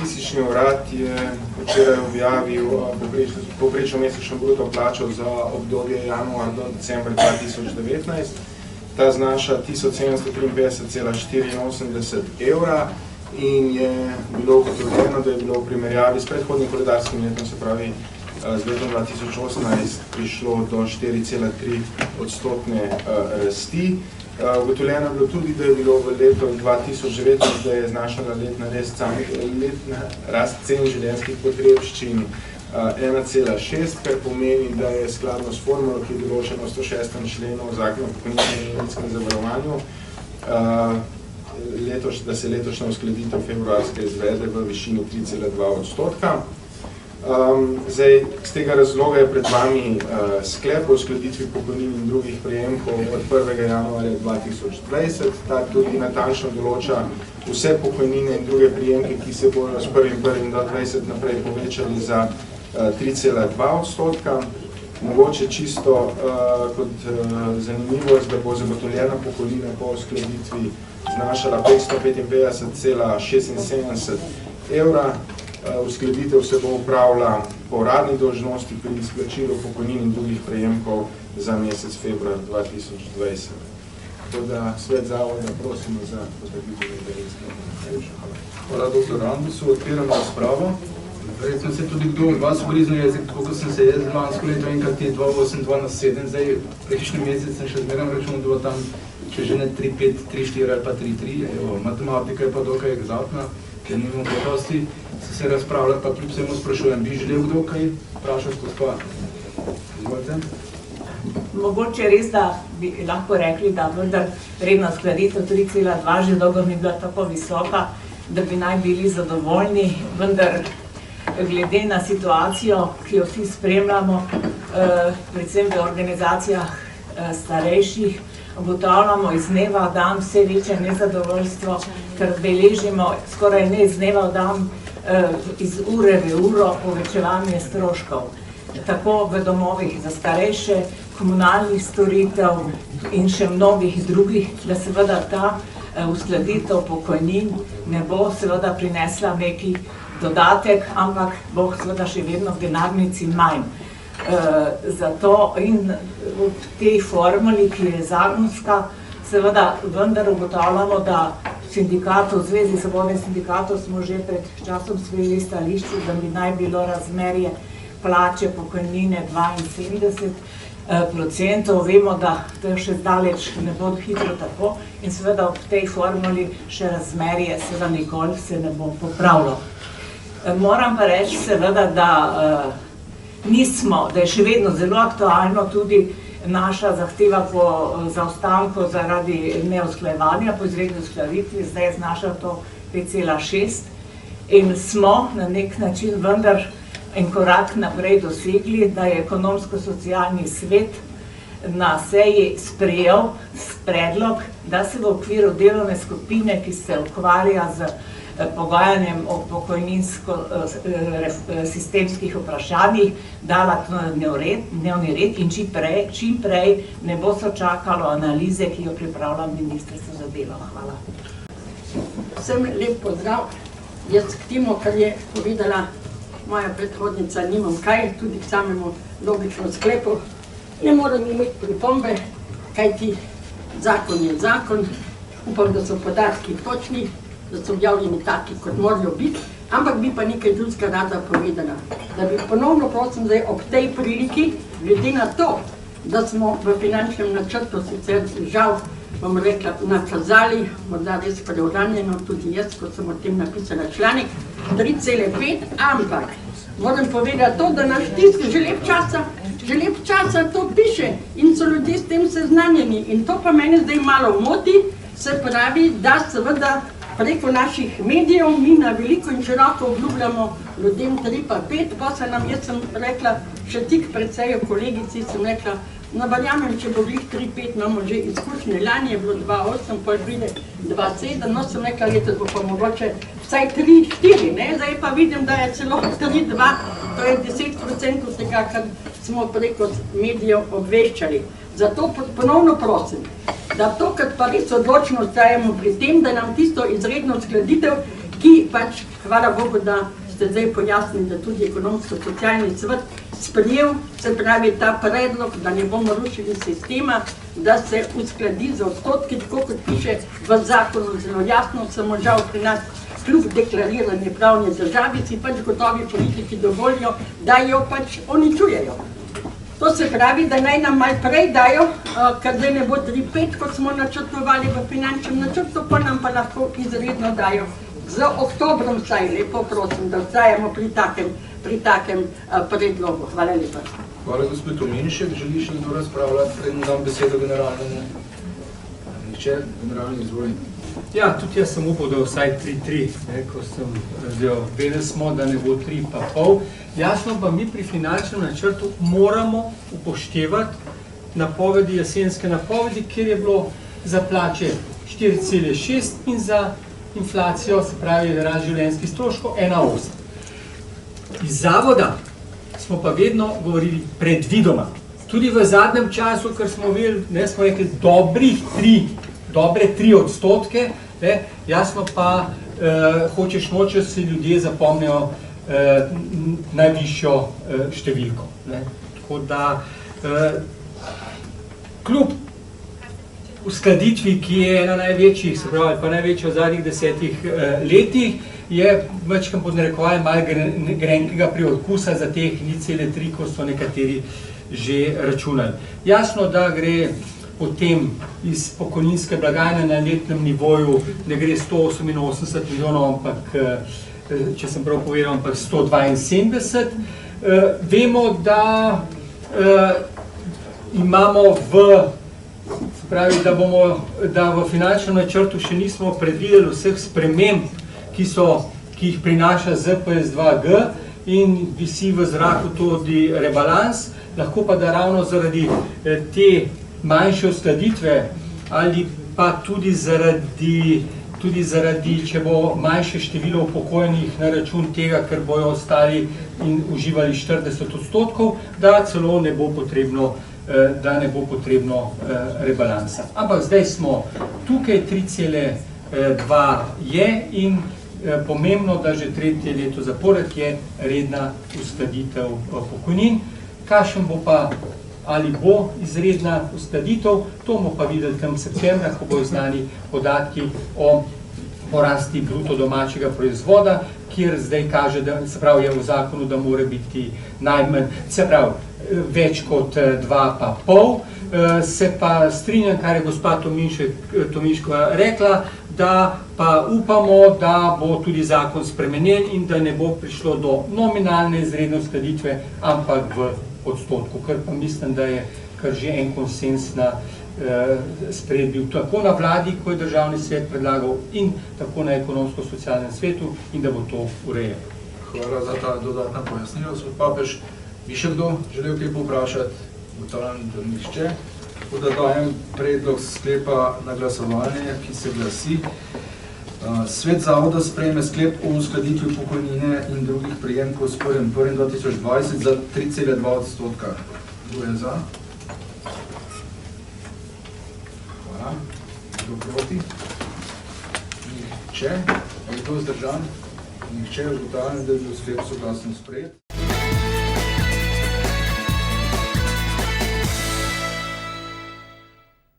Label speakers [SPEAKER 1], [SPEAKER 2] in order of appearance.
[SPEAKER 1] statistični urad je včeraj objavil povprečno mesečno bruto plačo za obdobje januar do decembra 2019. Ta znaša 1753,84 evra in je bilo ugotovljeno, da je bilo v primerjavi s predhodnim koledarskim letom, se pravi z letom 2018, prišlo do 4,3% rasti. Ugotovljeno je bilo tudi, da je bilo v letu 2019, da je znašala letna rast cen življenjskih potrebščin 1,6, kar pomeni, da je skladno s formulo, ki je določeno v 106. členu Zakona o pokojninskem in invalidskem zavarovanju, da se letošnja uskladitev februarska izvede v višini 3,2%. Zdaj, z tega razloga je pred vami sklep o uskladitvi pokojnin in drugih prejemkov od 1. januarja 2020. Ta tudi natančno določa vse pokojnine in druge prejemke, ki se bodo s 1.1.2020 naprej povečali za 3,2%. Mogoče čisto kot zanimivost, da bo zagotovljena pokojnina po uskladitvi znašala 555,76 evra. Uskladitev se bo upravila po uradni dolžnosti pri izplačilu pokojnin in drugih prejemkov za mesec februar 2020. Tako da svet zavoda prosimo za potrditev intervencije.
[SPEAKER 2] Hvala dr. Rambusu, odpiram razpravo. Verjetno se tudi kdo od vas ugriznil jezik, tako kot sem se jaz lansko leto enkrat je 2,8,2,7, zdaj prejšnji mesec sem še zmeraj računal, da bo tam, če že ne 3,5, 3,4 ali pa 3,3, matematika je pa dokaj egzaktna, ker nimamo gotosti, se razpravlja, pa kljub vsemu sprašujem, bi želel kdo kaj vprašati, gospa? Izvolite.
[SPEAKER 3] Mogoče res, da bi lahko rekli, da vendar redna uskladitev 3,2 že dolgo ni bila tako visoka, da bi naj bili zadovoljni, vendar glede na situacijo, ki jo vsi spremljamo, predvsem v organizacijah starejših, ugotavljamo iz dneva v dan vse večje nezadovoljstvo, ker beležimo skoraj ne iz dneva v dan, iz ure v uro povečevanje stroškov. Tako v domovih za starejše, komunalnih storitev in še mnogih drugih, da seveda ta uskladitev pokojnin ne bo seveda prinesla neki dodatek, ampak bo seveda še vedno v denarnici manj. Zato in v tej formuli, ki je zakonska, seveda vendar ugotavljamo, da sindikatov, v Zvezi svobodnih sindikatov smo že pred časom sprejeli stališče, da bi naj bilo razmerje plače pokojnine 72%. Vemo, da to še zdaleč ne bo hitro tako in seveda v tej formuli še razmerje seveda nikoli se ne bo popravilo. Moram pa reči seveda, da da je še vedno zelo aktualno tudi naša zahteva po zaostanku zaradi neusklajevanja, po izredni uskladitvi, zdaj znaša to 5,6 in smo na nek način vendar en korak naprej dosegli, da je ekonomsko-socialni svet na seji sprejel predlog, da se v okviru delovne skupine, ki se ukvarja z pogajanjem o pokojninsko-sistemskih vprašanjih, dala to na dnevni red in čim prej ne bo se čakalo analize, ki jo pripravlja Ministrstvo za delo. Hvala.
[SPEAKER 4] Vsem lep pozdrav. Jaz k temu, kar je povedala moja predhodnica, nimam kaj, tudi k samemu logičnemu sklepu. Ne moram imeti pripombe, kajti zakon je zakon. Upam, da so podatki točni, da so objavljeni taki, kot morajo biti, ampak bi pa nekaj drugega rada povedala. Da bi ponovno prosim zdaj ob tej priliki, glede na to, da smo v finančnem načrtu sicer žal, bom rekla, nakazali, morda res preuranjeno, tudi jaz, kot sem o tem napisala članek, 3,5, ampak moram povedati to, da naš tisk že lep časa to piše in so ljudje s tem seznanjeni in to pa mene zdaj malo moti, se pravi, da seveda preko naših medijev mi na veliko in široko obljubljamo ljudem 3,5, pa se nam, jaz sem rekla, še tik pred sejo kolegici sem rekla, no, verjamem, če bo glih 3,5, imamo že izkušnje, lani je bilo 2,8, pa pride 2,7, no sem rekla, letos bo pa mogoče vsaj 3,4, ne, zdaj pa vidim, da je celo 3,2, to je 10% tega, kar smo preko medijev obveščali. Zato ponovno prosim, da tokrat pa res odločno ostajamo pri tem, da nam tisto izredno uskladitev, ki pač hvala Bogu, da ste zdaj pojasnili, da tudi ekonomsko-socialni svet sprejel, se pravi ta predlog, da ne bomo rušili sistema, da se uskladi z odstotki, tako kot piše v zakonu, zelo jasno, samo žal pri nas kljub deklarirani pravni državi si pač gotovi politiki dovolijo, da jo pač uničujejo. To se pravi, da naj nam malo prej dajo, ker zdaj ne bo 3-5, kot smo načrtovali v finančnem načrtu, pa nam pa lahko izredno dajo. Z oktobrom vsaj, lepo prosim, da vztrajamo pri takem predlogu. Hvala lepa.
[SPEAKER 2] Hvala, gospod Tominšek. Želi še kdo razpravljati, preden dam besedo generalnemu? Nihče, generalni izvoljen.
[SPEAKER 5] Ja, tudi jaz sem upal, da vsaj 3-3, ko sem razdelal. Vedeli smo, da ne bo 3,5. Jasno pa mi pri finančnem načrtu moramo upoštevati napovedi, jesenske napovedi, kjer je bilo za plače 4,6 in za inflacijo, se pravi rast življenjskih stroškov, 1,8. Iz zavoda smo pa vedno govorili predvidoma. Tudi v zadnjem času, ker smo videli, smo rekli dobre 3 odstotke, jasno pa hočeš nočeš si ljudje zapomnijo najvišjo številko. Tako da kljub uskladitvi, ki je ena največjih, se pravi, pa največja v zadnjih 10 letih, je večkrat pod narekovajem malo grenkega priodkusa za teh 0,3, ko so nekateri že računali. Jasno, da gre potem iz pokojninske blagajne na letnem nivoju, ne gre 188 milijonov, ampak, če sem prav povedal, ampak 172. Vemo, da imamo se pravi, da v finančnem načrtu še nismo predvideli vseh sprememb, ki jih prinaša ZPS2G in visi v zraku tudi rebalans, lahko pa da ravno zaradi te manjše uskladitve ali pa tudi zaradi, če bo manjše število upokojenih na račun tega, ker bojo ostali in uživali 40 odstotkov, da celo ne bo potrebno rebalansa. Ampak zdaj smo tukaj, 3,2 je in pomembno, da že 3. leto zapored je redna uskladitev pokojnin. Kakšen bo pa, ali bo izredna uskladitev, to bomo pa videli tam septembra, ko bojo znani podatki o porasti bruto domačega proizvoda, kjer zdaj kaže, da se pravi, je v zakonu, da mora biti najmanj, se pravi, več kot 2,5. Se pa strinjam, kar je gospa Tominškova rekla, da pa upamo, da bo tudi zakon spremenjen in da ne bo prišlo do nominalne izredne uskladitve, ampak v odstotku, ker pa mislim, da je kar že en konsens na sprejet bil tako na vladi, ko je državni svet predlagal, in tako na ekonomsko-socialnem svetu, in da bo to urejeno.
[SPEAKER 2] Hvala za ta dodatna pojasnila. Gospod Papež, bi še kdo želel kaj povprašati? Ugotavljam, da nihče. Tako da dajem predlog sklepa na glasovanje, ki se glasi: Svet zavoda sprejme sklep o uskladitvi pokojnine in drugih prejemkov s 1.1.2020 za 3,2 odstotka. Kdo je za? Hvala. Kdo proti? Nihče. Je kdo vzdržan? Nihče. Ugotavljam, da je bil sklep soglasno sprejet.